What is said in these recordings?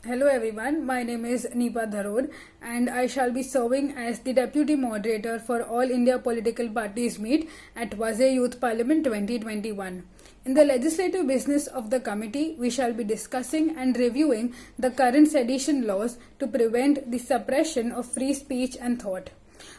Hello everyone, my name is Nipa Dharod and I shall be serving as the Deputy Moderator for All India Political Parties Meet at Vaze E-Youth Parliament 2021. In the legislative business of the committee, we shall be discussing and reviewing the current sedition laws to prevent the suppression of free speech and thought.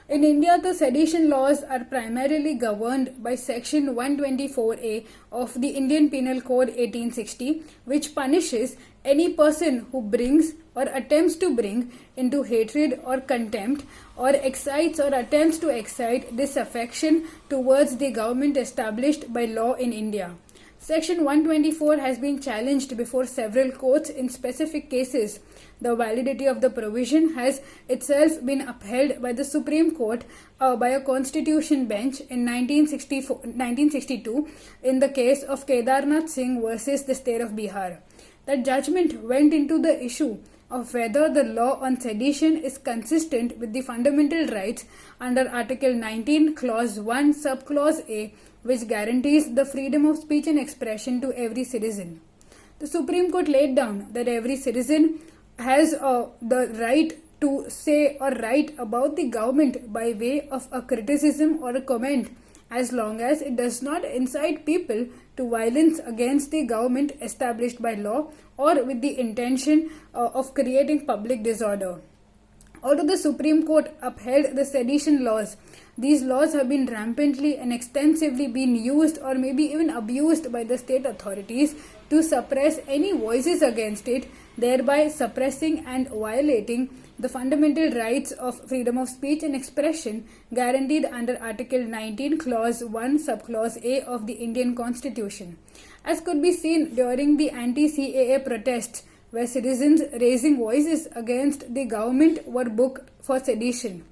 In India, the sedition laws are primarily governed by Section 124A of the Indian Penal Code 1860, which punishes any person who brings or attempts to bring into hatred or contempt or excites or attempts to excite disaffection towards the government established by law in India. Section 124 has been challenged before several courts in specific cases. The validity of the provision has itself been upheld by the Supreme Court by a constitution bench in 1962 in the case of Kedarnath Singh versus the state of Bihar. That judgment went into the issue of whether the law on sedition is consistent with the fundamental rights under Article 19, Clause 1, Subclause A, which guarantees the freedom of speech and expression to every citizen. The Supreme Court laid down that every citizen has the right to say or write about the government by way of a criticism or a comment, as long as it does not incite people to violence against the government established by law or with the intention of creating public disorder. Although the Supreme Court upheld the sedition laws, these laws have been rampantly and extensively been used or maybe even abused by the state authorities to suppress any voices against it, thereby suppressing and violating the fundamental rights of freedom of speech and expression guaranteed under Article 19, Clause 1, Subclause A of the Indian Constitution. As could be seen during the anti-CAA protests, where citizens raising voices against the government were booked for sedition.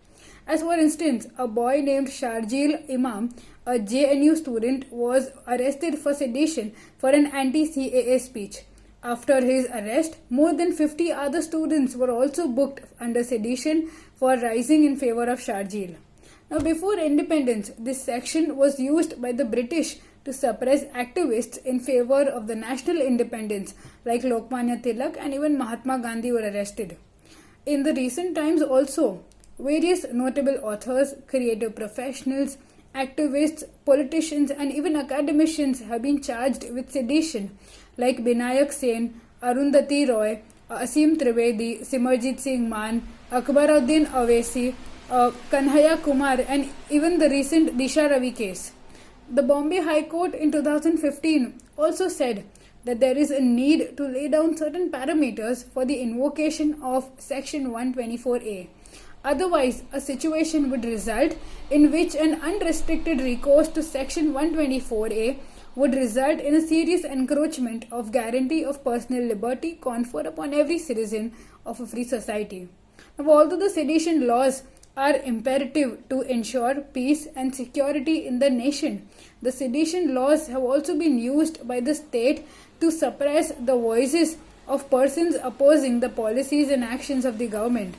As for instance, a boy named Sharjeel Imam, a JNU student, was arrested for sedition for an anti-CAA speech. After his arrest, more than 50 other students were also booked under sedition for rising in favor of Sharjeel. Now, before independence, this section was used by the British to suppress activists in favor of the national independence, like Lokmanya Tilak and even Mahatma Gandhi were arrested. In the recent times also, various notable authors, creative professionals, activists, politicians and even academicians have been charged with sedition, like Binayak Sen, Arundhati Roy, Asim Trivedi, Simarjit Singh Man, Akbaruddin Awesi, Kanhaiya Kumar and even the recent Disha Ravi case. The Bombay High Court in 2015 also said that there is a need to lay down certain parameters for the invocation of Section 124A. Otherwise, a situation would result in which an unrestricted recourse to Section 124A would result in a serious encroachment of guarantee of personal liberty conferred upon every citizen of a free society. Now, although the sedition laws are imperative to ensure peace and security in the nation, the sedition laws have also been used by the state to suppress the voices of persons opposing the policies and actions of the government.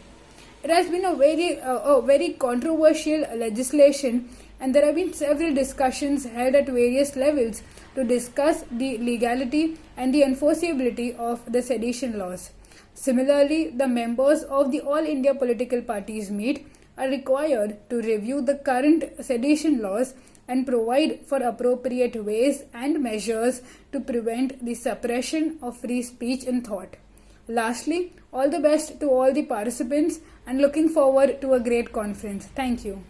It has been a very controversial legislation, and there have been several discussions held at various levels to discuss the legality and the enforceability of the sedition laws. Similarly, the members of the All India Political Parties Meet are required to review the current sedition laws and provide for appropriate ways and measures to prevent the suppression of free speech and thought. Lastly, all the best to all the participants and looking forward to a great conference. Thank you.